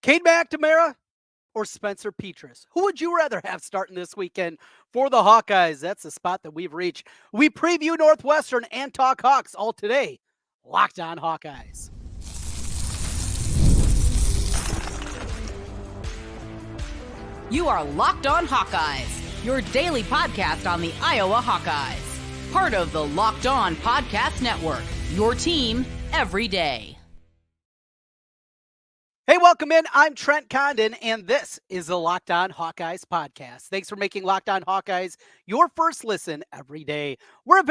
Cade McNamara or Spencer Petras? Who would you rather have starting this weekend for the Hawkeyes? That's the spot that we've reached. We preview Northwestern and talk Hawks all today. Locked on Hawkeyes. You are Locked On Hawkeyes, your daily podcast on the Iowa Hawkeyes. Part of the Locked On Podcast Network, your team every day. Hey, welcome in. I'm Trent Condon, and this is the Locked On Hawkeyes podcast. Thanks for making Locked On Hawkeyes your first listen every day. We're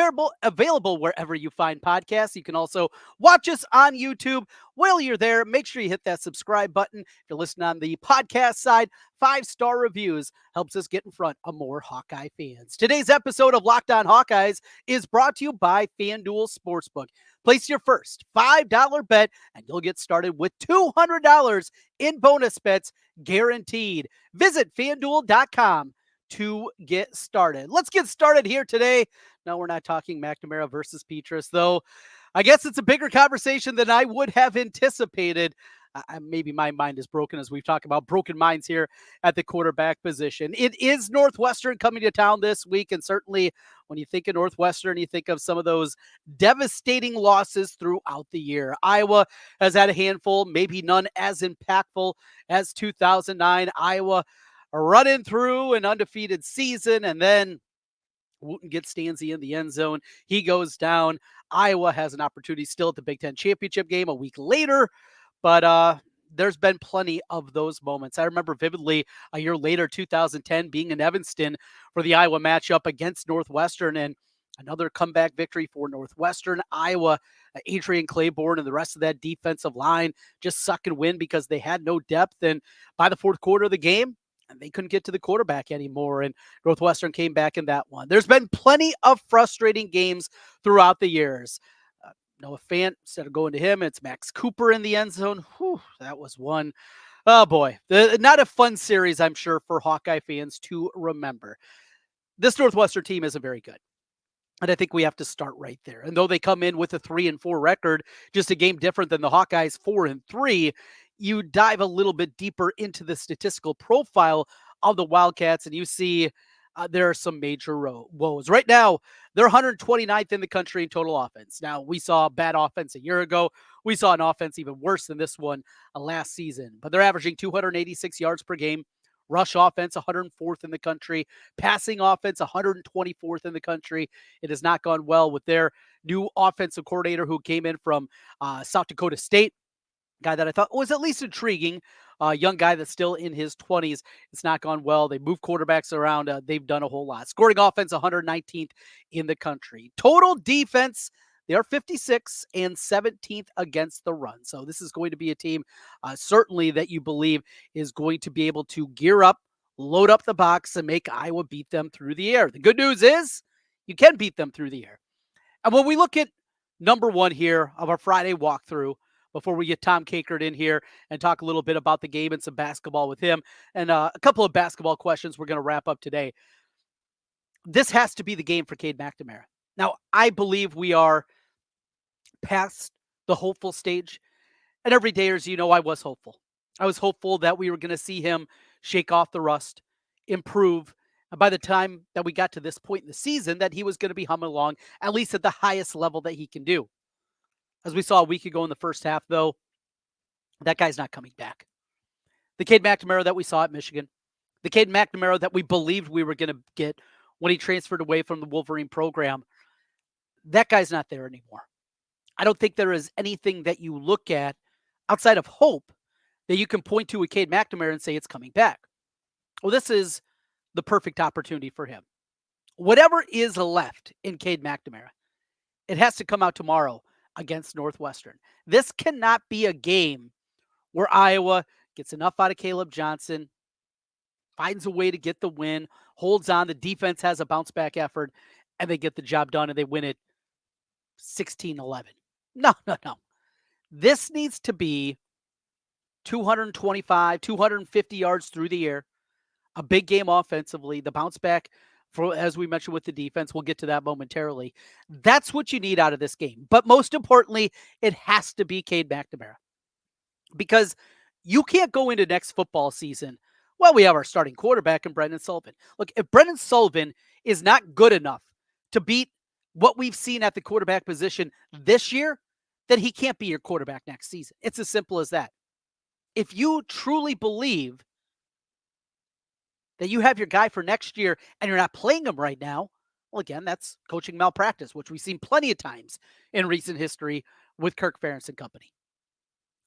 available wherever you find podcasts. You can also watch us on YouTube. While you're there, make sure you hit that subscribe button. If you're listening on the podcast side, 5-star reviews helps us get in front of more Hawkeye fans. Today's episode of Locked On Hawkeyes is brought to you by FanDuel Sportsbook. Place your first $5 bet, and you'll get started with $200 in bonus bets guaranteed. Visit FanDuel.com to get started. Let's get started here today. No, we're not talking McNamara versus Petras, though. I guess it's a bigger conversation than I would have anticipated. Maybe my mind is broken as we've talked about broken minds here at the quarterback position. It is Northwestern coming to town this week, and certainly when you think of Northwestern, you think of some of those devastating losses throughout the year. Iowa has had a handful, maybe none as impactful as 2009. Iowa running through an undefeated season, and then Wooten gets Stanzi in the end zone. He goes down. Iowa has an opportunity still at the Big Ten championship game a week later. But there's been plenty of those moments. I remember vividly a year later, 2010, being in Evanston for the Iowa matchup against Northwestern, and another comeback victory for Northwestern. Iowa, Adrian Claiborne and the rest of that defensive line just suck and win because they had no depth. And by the fourth quarter of the game, they couldn't get to the quarterback anymore, and Northwestern came back in that one. There's been plenty of frustrating games throughout the years. Noah Fant, instead of going to him, it's Max Cooper in the end zone. Whew, that was one. Oh, boy. Not a fun series, I'm sure, for Hawkeye fans to remember. This Northwestern team isn't very good. And I think we have to start right there. And though they come in with a 3-4 record, just a game different than the Hawkeyes 4-3, you dive a little bit deeper into the statistical profile of the Wildcats, and you see there are some major woes. Right now, they're 129th in the country in total offense. Now, we saw bad offense a year ago. We saw an offense even worse than this one last season. But they're averaging 286 yards per game. Rush offense, 104th in the country. Passing offense, 124th in the country. It has not gone well with their new offensive coordinator who came in from South Dakota State. Guy that I thought was at least intriguing. Young guy that's still in his 20s. It's not gone well. They move quarterbacks around. They've done a whole lot. Scoring offense, 119th in the country. Total defense, they are 56th and 17th against the run. So this is going to be a team certainly that you believe is going to be able to gear up, load up the box, and make Iowa beat them through the air. The good news is you can beat them through the air. And when we look at number one here of our Friday walkthrough, before we get Tom Kakert in here and talk a little bit about the game and some basketball with him, and a couple of basketball questions we're going to wrap up today. This has to be the game for Cade McNamara. Now, I believe we are past the hopeful stage. And every day, as you know, I was hopeful. I was hopeful that we were going to see him shake off the rust, improve. And by the time that we got to this point in the season, that he was going to be humming along, at least at the highest level that he can do. As we saw a week ago in the first half, though, that guy's not coming back. The Cade McNamara that we saw at Michigan, the Cade McNamara that we believed we were going to get when he transferred away from the Wolverine program, that guy's not there anymore. I don't think there is anything that you look at outside of hope that you can point to a Cade McNamara and say it's coming back. Well, this is the perfect opportunity for him. Whatever is left in Cade McNamara, it has to come out tomorrow against Northwestern. This cannot be a game where Iowa gets enough out of Caleb Johnson, finds a way to get the win, holds on, the defense has a bounce back effort, and they get the job done and they win it 16-11. No. This needs to be 225, 250 yards through the air, a big game offensively, the bounce back, for, as we mentioned with the defense. We'll get to that momentarily. That's what you need out of this game. But most importantly, it has to be Cade McNamara. Because You can't go into next football season. Well, we have our starting quarterback in Brendan Sullivan. Look, if Brendan Sullivan is not good enough to beat what we've seen at the quarterback position this year, then he can't be your quarterback next season. It's as simple as that. If you truly believe that you have your guy for next year and you're not playing him right now, well, again, that's coaching malpractice, which we've seen plenty of times in recent history with Kirk Ferentz and company.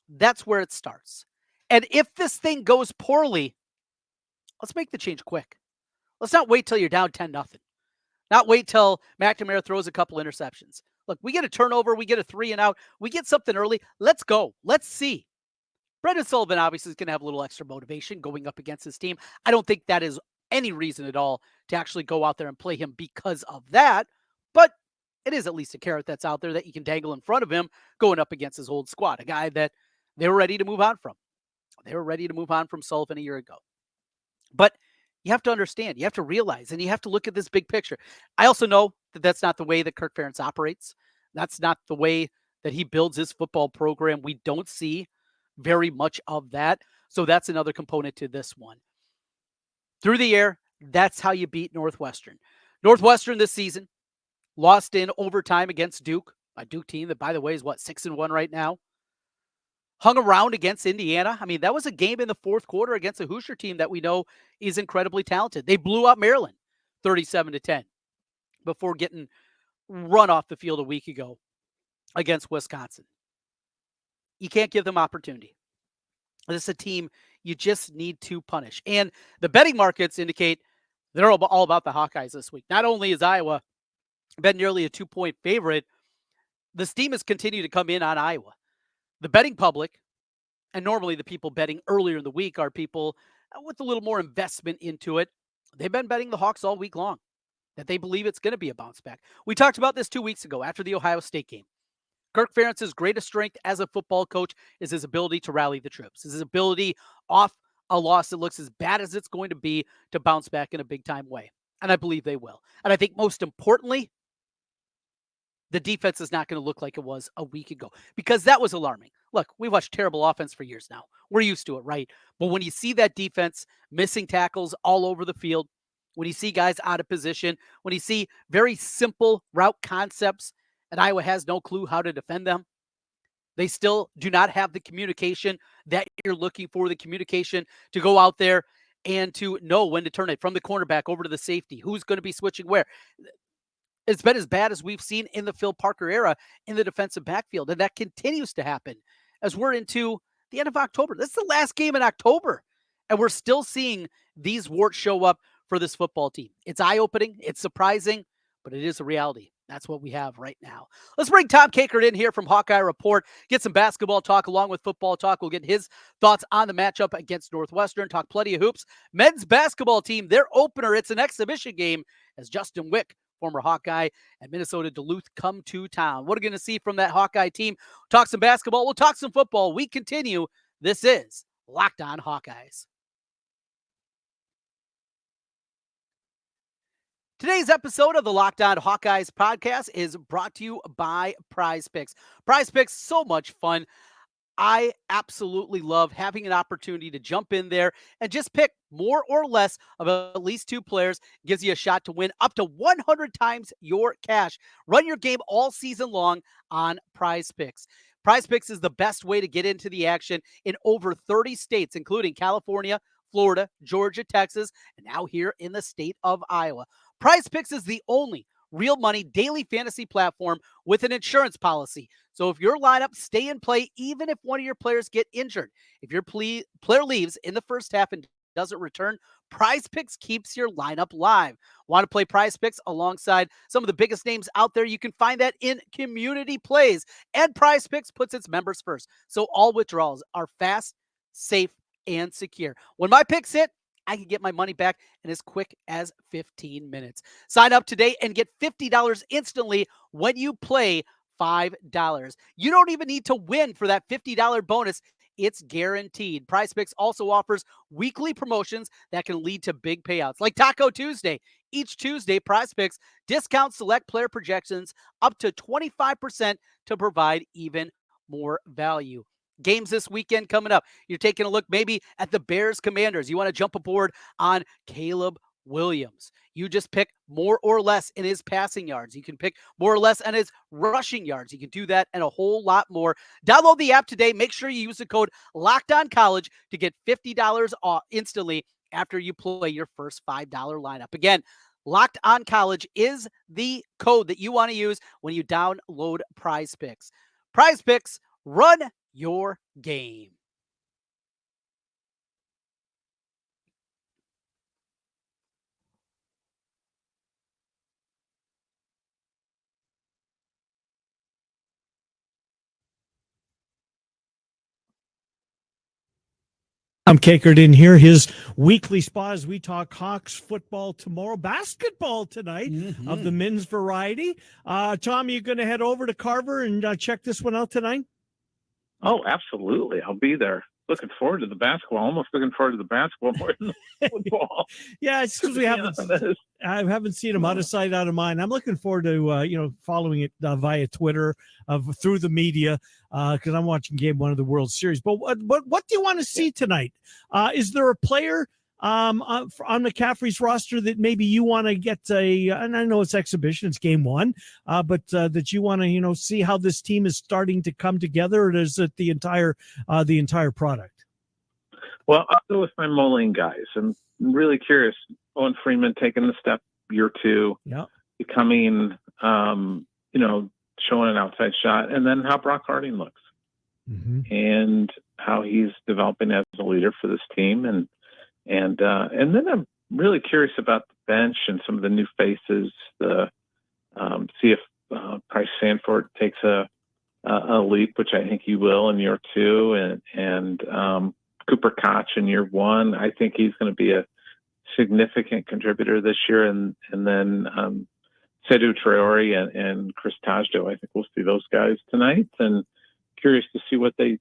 That's where it starts. And if this thing goes poorly, let's make the change quick. Let's not wait till you're down 10-0. Not wait till McNamara throws a couple interceptions. Look, we get a turnover, we get a 3 and out, we get something early. Let's go. Let's see. Brendan Sullivan obviously is going to have a little extra motivation going up against his team. I don't think that is any reason at all to actually go out there and play him because of that. But it is at least a carrot that's out there that you can dangle in front of him going up against his old squad, a guy that they were ready to move on from. They were ready to move on from Sullivan a year ago. But you have to understand, you have to realize, and you have to look at this big picture. I also know that that's not the way that Kirk Ferentz operates. That's not the way that he builds his football program. We don't see very much of that. So that's another component to this one. Through the air, that's how you beat Northwestern. Northwestern this season lost in overtime against Duke, a Duke team that, by the way, is 6-1 right now. Hung around against Indiana. I mean, that was a game in the fourth quarter against a Hoosier team that we know is incredibly talented. They blew out Maryland 37-10 before getting run off the field a week ago against Wisconsin. You can't give them opportunity. This is a team you just need to punish. And the betting markets indicate they're all about the Hawkeyes this week. Not only is Iowa been nearly a 2-point favorite, this team has continued to come in on Iowa. The betting public, and normally the people betting earlier in the week are people with a little more investment into it. They've been betting the Hawks all week long, that they believe it's going to be a bounce back. We talked about this 2 weeks ago after the Ohio State game. Kirk Ferentz's greatest strength as a football coach is his ability to rally the troops, his ability off a loss that looks as bad as it's going to be to bounce back in a big-time way. And I believe they will. And I think most importantly, the defense is not going to look like it was a week ago because that was alarming. Look, we've watched terrible offense for years now. We're used to it, right? But when you see that defense missing tackles all over the field, when you see guys out of position, when you see very simple route concepts and Iowa has no clue how to defend them, they still do not have the communication that you're looking for, the communication to go out there and to know when to turn it from the cornerback over to the safety, who's going to be switching where. It's been as bad as we've seen in the Phil Parker era in the defensive backfield. And that continues to happen as we're into the end of October. This is the last game in October. And we're still seeing these warts show up for this football team. It's eye-opening. It's surprising, but it is a reality. That's what we have right now. Let's bring Tom Kakert in here from Hawkeye Report, get some basketball talk along with football talk. We'll get his thoughts on the matchup against Northwestern, talk plenty of hoops. Men's basketball team, their opener, it's an exhibition game as Justin Wick, former Hawkeye, and Minnesota Duluth come to town. What are we going to see from that Hawkeye team? Talk some basketball. We'll talk some football. We continue. This is Locked On Hawkeyes. Today's episode of the Locked On Hawkeyes podcast is brought to you by PrizePicks. PrizePicks, so much fun. I absolutely love having an opportunity to jump in there and just pick more or less of at least two players. Gives you a shot to win up to 100 times your cash. Run your game all season long on PrizePicks. PrizePicks is the best way to get into the action in over 30 states, including California, Florida, Georgia, Texas, and now here in the state of Iowa. PrizePicks is the only real money daily fantasy platform with an insurance policy. So if your lineup stay in play, even if one of your players get injured, if your player leaves in the first half and doesn't return, PrizePicks keeps your lineup live. Want to play PrizePicks alongside some of the biggest names out there? You can find that in community plays. And PrizePicks puts its members first. So all withdrawals are fast, safe, and secure. When my picks hit, I can get my money back in as quick as 15 minutes. Sign up today and get $50 instantly when you play $5. You don't even need to win for that $50 bonus. It's guaranteed. PrizePicks also offers weekly promotions that can lead to big payouts, like Taco Tuesday. Each Tuesday, PrizePicks discounts select player projections up to 25% to provide even more value. games this weekend coming up. You're taking a look maybe at the Bears Commanders. You want to jump aboard on Caleb Williams. You just pick more or less in his passing yards. You can pick more or less on his rushing yards. You can do that and a whole lot more. Download the app today. Make sure you use the code LOCKEDONCollege to get $50 off instantly after you play your first $5 lineup. Again, Locked On College is the code that you want to use when you download PrizePicks. PrizePicks, run your game. I'm Kakert in here, his weekly spot as we talk Hawks football tomorrow, basketball tonight of the men's variety. Tom, you going to head over to Carver and check this one out tonight? Oh, absolutely. I'll be there. Looking forward to the basketball. Almost looking forward to the basketball more than the football. Yeah, it's because I haven't seen him out of sight, out of mind. I'm looking forward to following it via Twitter, through the media, because I'm watching Game 1 of the World Series. But what do you want to see tonight? Is there a player on McCaffrey's roster that maybe you want to get and I know it's exhibition, it's Game 1, but that you want to see how this team is starting to come together, or is it the entire product? Well, I'll go with my Moline guys. I'm really curious. Owen Freeman taking the step year 2, becoming showing an outside shot, and then how Brock Harding looks and how he's developing as a leader for this team, and then I'm really curious about the bench and some of the new faces. See if Price Sanford takes a leap, which I think he will in year 2, and Cooper Koch in year 1. I think he's going to be a significant contributor this year, and then Seydou Traore and Chris Tajdo. I think we'll see those guys tonight, and curious to see what they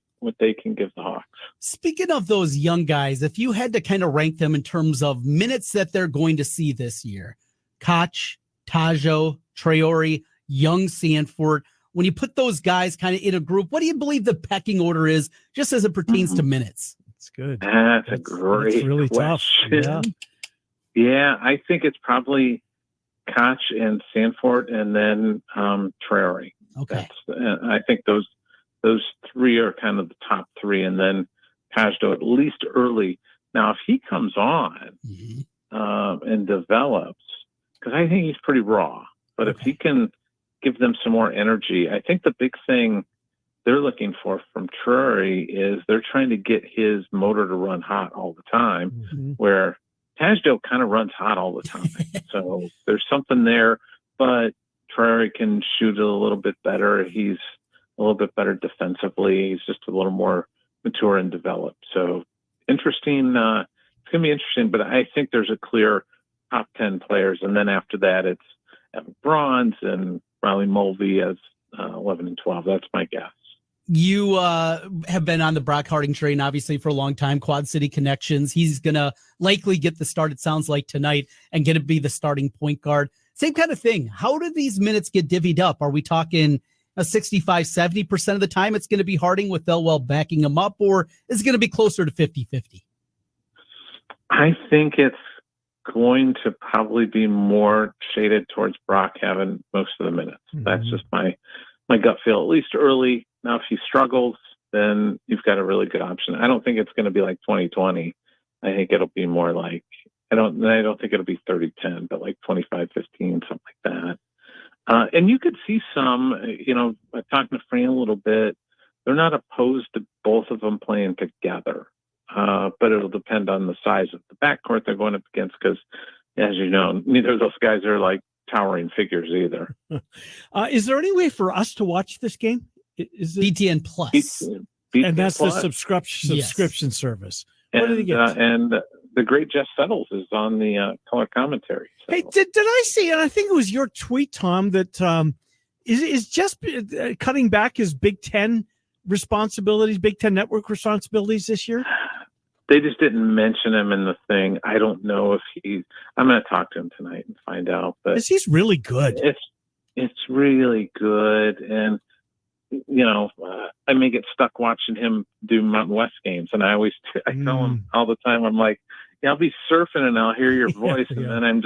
can give the Hawks. Speaking of those young guys, if you had to kind of rank them in terms of minutes that they're going to see this year, Koch, Tajdo, Traore, young Sanford, when you put those guys kind of in a group, what do you believe the pecking order is just as it pertains to minutes? That's good. That's a great really question. Tough. Yeah, I think it's probably Koch and Sanford, and then Traore. Okay. I think those 3 are kind of the top 3, and then Tajdo at least early. Now, if he comes on and develops, because I think he's pretty raw, but if he can give them some more energy, I think the big thing they're looking for from Traore is they're trying to get his motor to run hot all the time, where Tajdo kind of runs hot all the time. So there's something there, but Traore can shoot a little bit better. He's a little bit better defensively. He's just a little more mature and developed. So interesting. It's going to be interesting, but I think there's a clear top 10 players. And then after that, it's Evan Bronze and Riley Mulvey as 11 and 12. That's my guess. You have been on the Brock Harding train, obviously, for a long time. Quad City connections. He's going to likely get the start, it sounds like, tonight, and going to be the starting point guard. Same kind of thing. How do these minutes get divvied up? Are we talking a 65-70% of the time it's going to be Harding with Elwell backing him up, or is it going to be closer to 50-50? I think it's going to probably be more shaded towards Brock having most of the minutes. That's just my gut feel, at least early. Now, if he struggles, then you've got a really good option. I don't think it's going to be like 2020. I think it'll be more like, I don't think it'll be 30-10, but like 25-15, something like that. And you could see some, talking to Fran a little bit, they're not opposed to both of them playing together. But it'll depend on the size of the backcourt they're going up against, because, as you know, neither of those guys are like towering figures either. Is there any way for us to watch this game? Is it BTN Plus? And that's Plus. the subscription service. What And, did he get? and the great Jeff Settles is on the color commentary. So. Hey, did I see, and I think it was your tweet, Tom, that is just cutting back his Big Ten Network responsibilities this year? They just didn't mention him in the thing. I don't know if I'm going to talk to him tonight and find out. But He's really good. It's really good. And, I may get stuck watching him do Mountain West games, and I tell him all the time, I'm like, yeah, I'll be surfing and I'll hear your voice, and then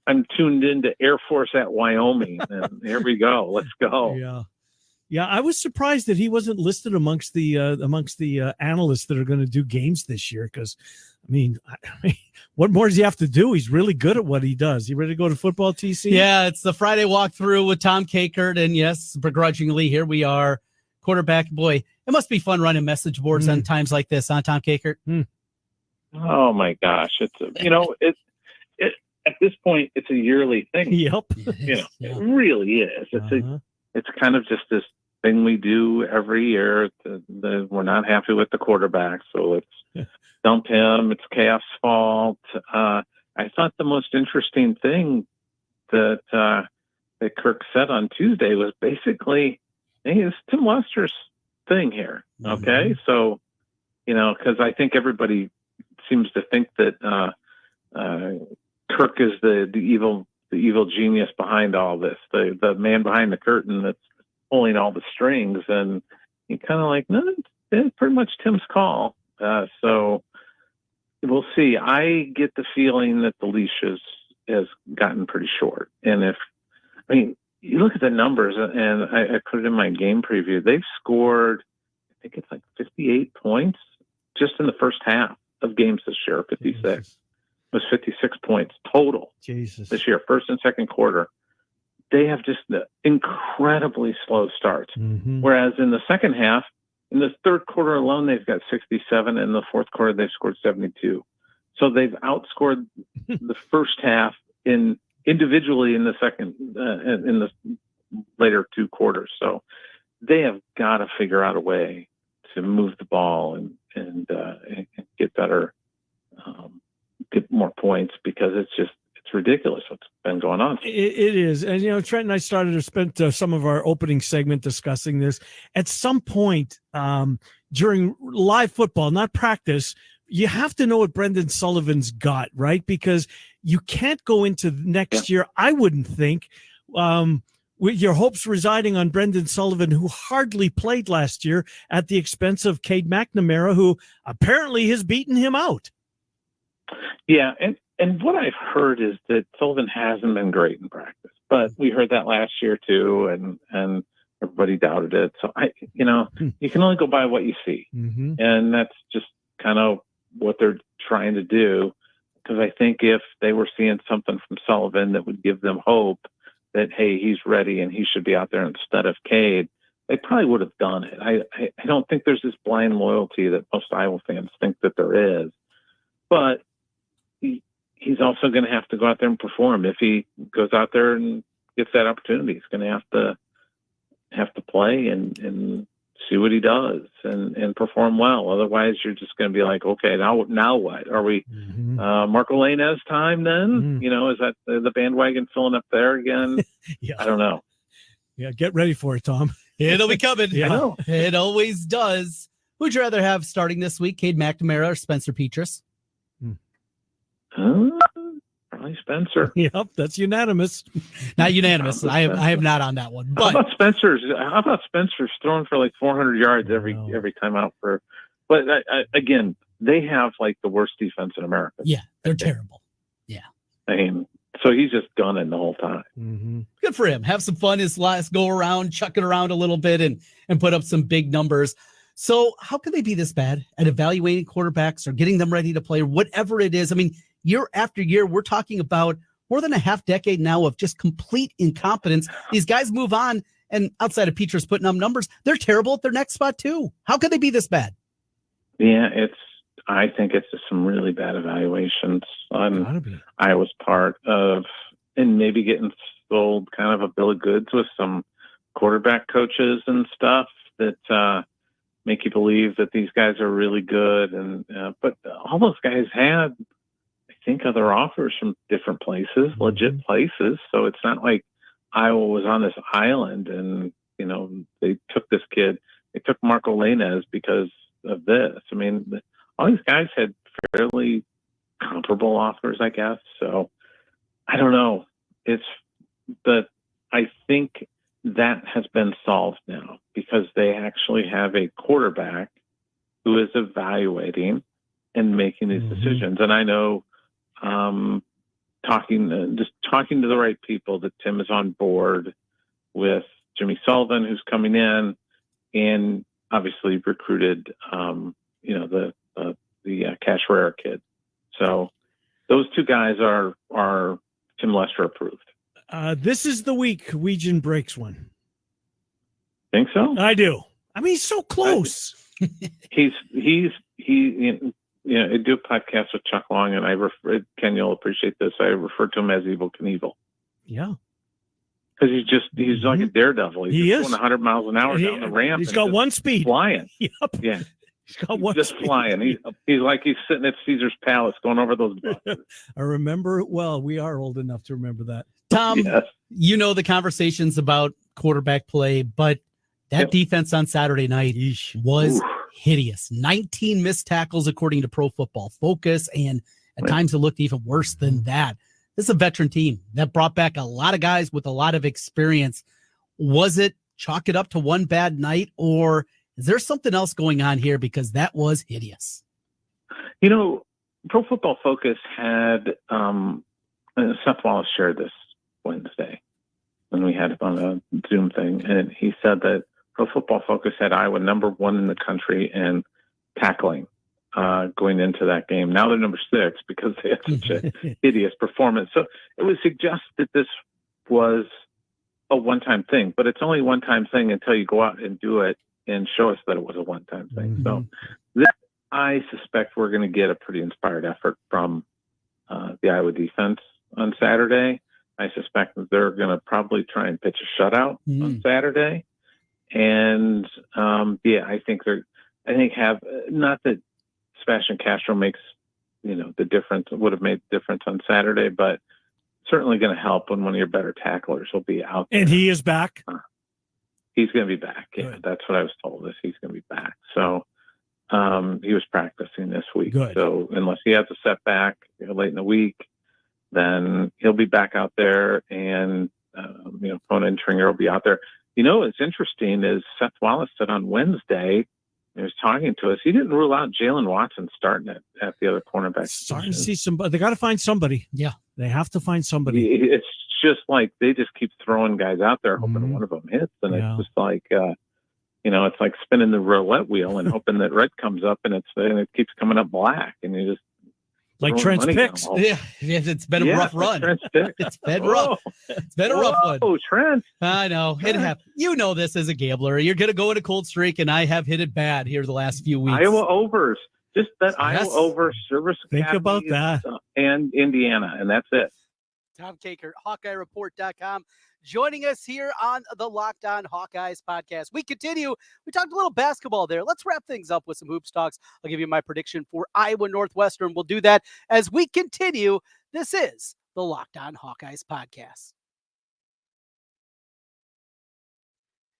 I'm tuned into Air Force at Wyoming, and here we go, let's go. Yeah, I was surprised that he wasn't listed amongst the analysts that are going to do games this year. Because, I mean, what more does he have to do? He's really good at what he does. You ready to go to football, TC? Yeah, it's the Friday walkthrough with Tom Kakert, and yes, begrudgingly, here we are, quarterback. Boy, it must be fun running message boards on times like this, huh, Tom Kakert? Oh my gosh, it's at this point, it's a yearly thing. Yep. It really is. It's kind of just this thing we do every year. We're not happy with the quarterback, so let's dump him. It's chaos' fault. I thought the most interesting thing that Kirk said on Tuesday was basically, hey, it's Tim Lester's thing here. Okay, so because I think everybody seems to think that Kirk is the evil genius behind all this, the man behind the curtain that's pulling all the strings, and you kind of like, no, it's pretty much Tim's call. So we'll see. I get the feeling that the leash has gotten pretty short. And you look at the numbers, and I put it in my game preview, they've scored, I think it's like 58 points just in the first half of games this year, 56. It was 56 points total this year, first and second quarter. They have just incredibly slow starts. Whereas in the second half, in the third quarter alone, they've got 67. In the fourth quarter, they've scored 72. So they've outscored the first half individually in the second, in the later two quarters. So they have got to figure out a way to move the ball and get better, get more points, because it's ridiculous what's been going on. It is. And, Trent and I started to spend some of our opening segment discussing this. At some point during live football, not practice, you have to know what Brendan Sullivan's got, right? Because you can't go into next year, I wouldn't think, with your hopes residing on Brendan Sullivan, who hardly played last year at the expense of Cade McNamara, who apparently has beaten him out. Yeah, and what I've heard is that Sullivan hasn't been great in practice, but we heard that last year too, and everybody doubted it. So you can only go by what you see, and that's just kind of what they're trying to do. Because I think if they were seeing something from Sullivan that would give them hope that, hey, he's ready and he should be out there instead of Cade, they probably would have done it. I don't think there's this blind loyalty that most Iowa fans think that there is, but he's also going to have to go out there and perform. If he goes out there and gets that opportunity, he's going to have to play and see what he does and perform well. Otherwise, you're just going to be like, okay, now what? Are we Marco Lainez time then? Is that the bandwagon filling up there again? I don't know. Yeah, get ready for it, Tom. It'll be coming. Yeah. I know. It always does. Who'd you rather have starting this week, Cade McNamara or Spencer Petras? Probably Spencer. Yep, that's unanimous. Not unanimous. I am not on that one. But how about Spencer's throwing for like 400 yards every time out for? But again, they have like the worst defense in America. Yeah, they're terrible. Yeah, I mean, so he's just gunning the whole time. Good for him. Have some fun his last go around, chuck it around a little bit, and put up some big numbers. So how can they be this bad at evaluating quarterbacks or getting them ready to play or whatever it is? I mean, year after year, we're talking about more than a half decade now of just complete incompetence. These guys move on, and outside of Petras putting up numbers, they're terrible at their next spot too. How could they be this bad? Yeah, I think it's just some really bad evaluations on Iowa's part of, and maybe getting sold kind of a bill of goods with some quarterback coaches and stuff that make you believe that these guys are really good. And but all those guys had, I think, other offers from different places, legit places. So it's not like Iowa was on this island and, they took this kid. They took Marco Lainez because of this. I mean, all these guys had fairly comparable offers, I guess. So I don't know. I think that has been solved now. because they actually have a quarterback who is evaluating and making these decisions. And I know, talking to the right people, that Tim is on board with Jimmy Sullivan, who's coming in, and obviously recruited, the Casherera kid. So those two guys are Tim Lester approved. This is the week Weegan breaks one. Think so? I do. I mean, he's so close. I do a podcast with Chuck Long, and Ken, you'll appreciate this. I refer to him as Evel Knievel. Yeah. Because he's like a daredevil. He's is going 100 miles an hour down the ramp. He's got one speed. Flying. Yep. Yeah. He's got one just speed. Flying. He's like he's sitting at Caesar's Palace going over those buses. I remember it well. We are old enough to remember that. Tom, Yes. you know the conversations about quarterback play, but that defense on Saturday night was hideous. 19 missed tackles according to Pro Football Focus, and at times it looked even worse than that. This is a veteran team that brought back a lot of guys with a lot of experience. Was it chalk it up to one bad night, or is there something else going on here? Because that was hideous. Pro Football Focus had Seth Wallace shared this Wednesday when we had it on a Zoom thing, and he said that Pro Football Focus had Iowa number 1 in the country in tackling going into that game. Now they're number 6 because they had such a hideous performance. So it would suggest that this was a one-time thing, but it's only a one-time thing until you go out and do it and show us that it was a one-time thing. So I suspect we're going to get a pretty inspired effort from the Iowa defense on Saturday. I suspect that they're going to probably try and pitch a shutout on Saturday. And I think not that Sebastian Castro makes, the difference, would have made the difference on Saturday, but certainly going to help when one of your better tacklers will be out there. And he is back? He's going to be back. Yeah, that's what I was told, is he's going to be back. So he was practicing this week. Good. So unless he has a setback late in the week, then he'll be back out there, and Kona and Tringer will be out there. What's interesting is Seth Wallace said on Wednesday, he was talking to us, he didn't rule out Jalen Watson starting at the other cornerback. Starting to see somebody. They got to find somebody. Yeah, they have to find somebody. It's just like they just keep throwing guys out there, hoping one of them hits, and it's just like it's like spinning the roulette wheel and hoping that red comes up, and it keeps coming up black, and you just. Like Trent's picks. Yeah, it's been a rough run. It's been rough. It's been a rough one. Oh, Trent. I know. It happened. You know this as a gambler. You're going to go in a cold streak, and I have hit it bad here the last few weeks. Iowa overs. Just that Iowa over Service Think Academy about that. And Indiana, and that's it. Tom Kakert, HawkeyeReport.com, joining us here on the Locked On Hawkeyes podcast. We continue. We talked a little basketball there. Let's wrap things up with some hoops talks. I'll give you my prediction for Iowa Northwestern. We'll do that as we continue. This is the Locked On Hawkeyes podcast.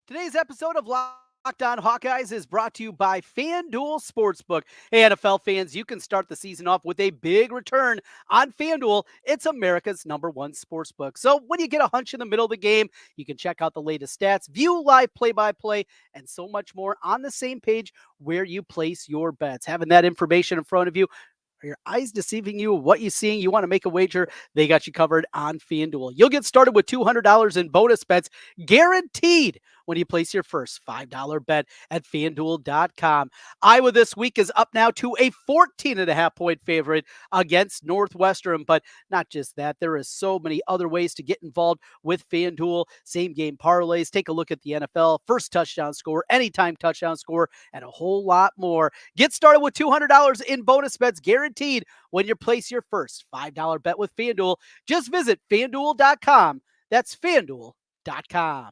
Today's episode of Locked On Hawkeyes is brought to you by FanDuel Sportsbook. Hey, NFL fans, you can start the season off with a big return on FanDuel. It's America's #1 sportsbook. So when you get a hunch in the middle of the game, you can check out the latest stats, view live play-by-play, and so much more on the same page where you place your bets. Having that information in front of you, are your eyes deceiving you? What you seeing? You want to make a wager? They got you covered on FanDuel. You'll get started with $200 in bonus bets guaranteed when you place your first $5 bet at FanDuel.com. Iowa this week is up now to a 14.5-point favorite against Northwestern. But not just that, there is so many other ways to get involved with FanDuel. Same game parlays. Take a look at the NFL. First touchdown score, anytime touchdown score, and a whole lot more. Get started with $200 in bonus bets guaranteed when you place your first $5 bet with FanDuel. Just visit FanDuel.com. That's FanDuel.com.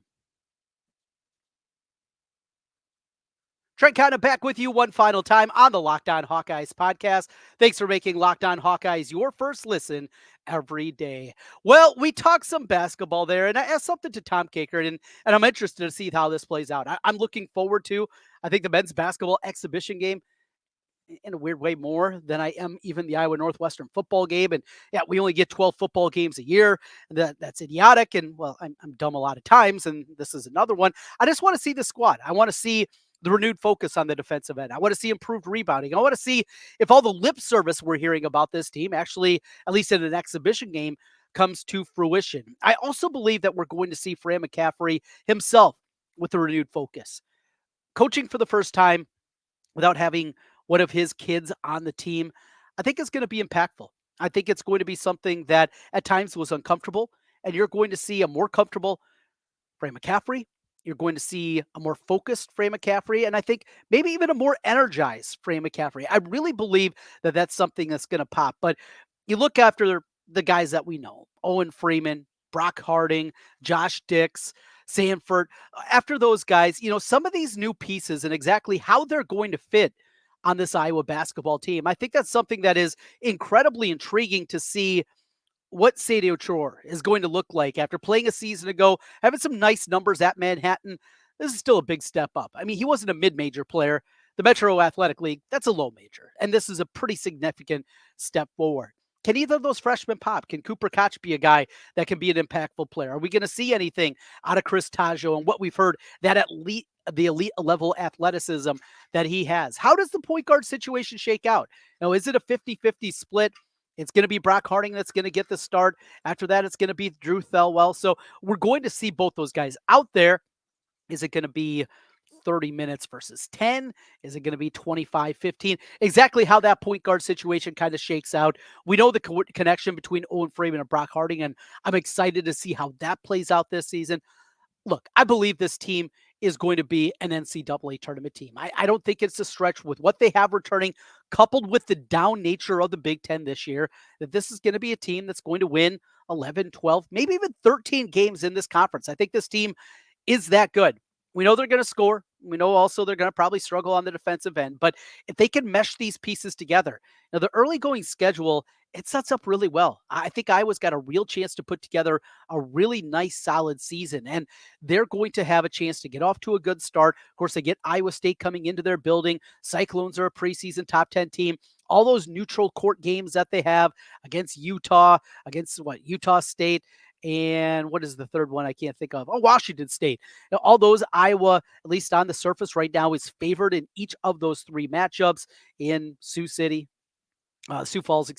Trent Condon back with you one final time on the Locked On Hawkeyes podcast. Thanks for making Locked On Hawkeyes your first listen every day. Well, we talked some basketball there, and I asked something to Tom Kakert, and I'm interested to see how this plays out. I'm looking forward to, I think, the men's basketball exhibition game. in a weird way more than I am even the Iowa Northwestern football game. And yeah, we only get 12 football games a year. That's idiotic. And well, I'm dumb a lot of times. And this is another one. I just want to see the squad. I want to see the renewed focus on the defensive end. I want to see improved rebounding. I want to see if all the lip service we're hearing about this team actually, at least in an exhibition game, comes to fruition. I also believe that we're going to see Fran McCaffrey himself with a renewed focus. Coaching for the first time without having one of his kids on the team, I think is going to be impactful. I think it's going to be something that at times was uncomfortable, and you're going to see a more comfortable Fran McCaffrey. You're going to see a more focused Fran McCaffrey, and I think maybe even a more energized Fran McCaffrey. I really believe that that's something that's going to pop. But you look after the guys that we know, Owen Freeman, Brock Harding, Josh Dix, Sanford. After those guys, some of these new pieces and exactly how they're going to fit on this Iowa basketball team, I think that's something that is incredibly intriguing to see what Sadie Ochoa is going to look like after playing a season ago, having some nice numbers at Manhattan. This is still a big step up. I mean, he wasn't a mid-major player. The Metro Athletic League, that's a low major. And this is a pretty significant step forward. Can either of those freshmen pop? Can Cooper Koch be a guy that can be an impactful player? Are we going to see anything out of Chris Taggio and what we've heard, that the elite level athleticism that he has? How does the point guard situation shake out? Now, is it a 50-50 split? It's going to be Brock Harding that's going to get the start. After that, it's going to be Drew Thelwell. So we're going to see both those guys out there. Is it going to be 30 minutes versus 10? Is it going to be 25-15? Exactly how that point guard situation kind of shakes out. We know the connection between Owen Freeman and Brock Harding, and I'm excited to see how that plays out this season. Look, I believe this team is going to be an NCAA tournament team. I don't think it's a stretch with what they have returning, coupled with the down nature of the Big Ten this year, that this is going to be a team that's going to win 11, 12, maybe even 13 games in this conference. I think this team is that good. We know they're going to score. We know also they're going to probably struggle on the defensive end. But if they can mesh these pieces together, now the early going schedule, it sets up really well. I think Iowa's got a real chance to put together a really nice, solid season. And they're going to have a chance to get off to a good start. Of course, they get Iowa State coming into their building. Cyclones are a preseason top 10 team. All those neutral court games that they have against Utah, against Utah State, and what is the third one I can't think of? Oh, Washington State. Now, all those, Iowa, at least on the surface right now, is favored in each of those three matchups in Sioux Falls,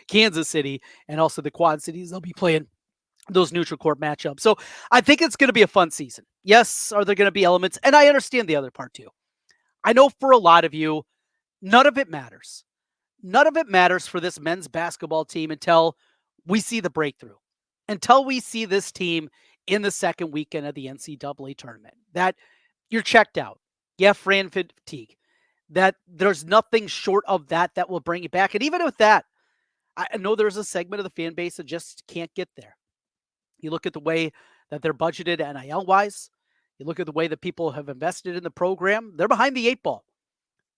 Kansas City, and also the Quad Cities. They'll be playing those neutral court matchups. So I think it's going to be a fun season. Yes, are there going to be elements? And I understand the other part too. I know for a lot of you, none of it matters. None of it matters for this men's basketball team until we see the breakthrough. Until we see this team in the second weekend of the NCAA tournament, that you're checked out. Yeah, Fran fatigue. That there's nothing short of that will bring you back. And even with that, I know there's a segment of the fan base that just can't get there. You look at the way that they're budgeted NIL-wise. You look at the way that people have invested in the program. They're behind the eight ball.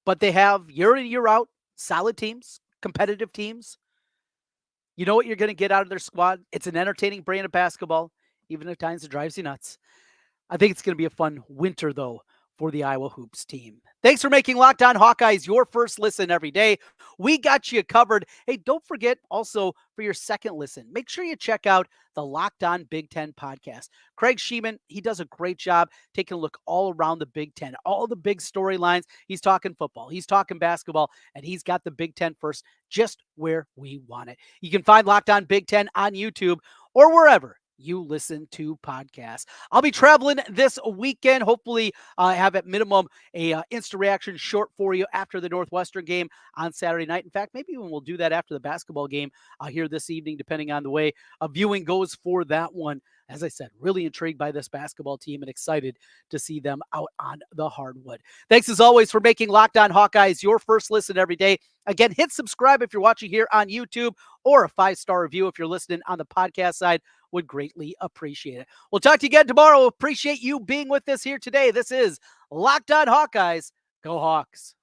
But they have year in, year out, solid teams, competitive teams. You know what you're going to get out of their squad. It's an entertaining brand of basketball, even at times it drives you nuts. I think it's going to be a fun winter, though, for the Iowa Hoops team. Thanks for making Locked On Hawkeyes your first listen every day. We got you covered. Hey, don't forget also for your second listen, make sure you check out the Locked On Big Ten podcast. Craig Sheeman, he does a great job taking a look all around the Big Ten, all the big storylines. He's talking football, he's talking basketball, and he's got the Big Ten first just where we want it. You can find Locked On Big Ten on YouTube or wherever you listen to podcasts. I'll be traveling this weekend. Hopefully, I have at minimum a instant reaction short for you after the Northwestern game on Saturday night. In fact, maybe even we'll do that after the basketball game here this evening, depending on the way a viewing goes for that one. As I said, really intrigued by this basketball team and excited to see them out on the hardwood. Thanks as always for making Locked On Hawkeyes your first listen every day. Again, hit subscribe if you're watching here on YouTube, or a 5-star review if you're listening on the podcast side. Would greatly appreciate it. We'll talk to you again tomorrow. Appreciate you being with us here today. This is Locked On Hawkeyes. Go Hawks.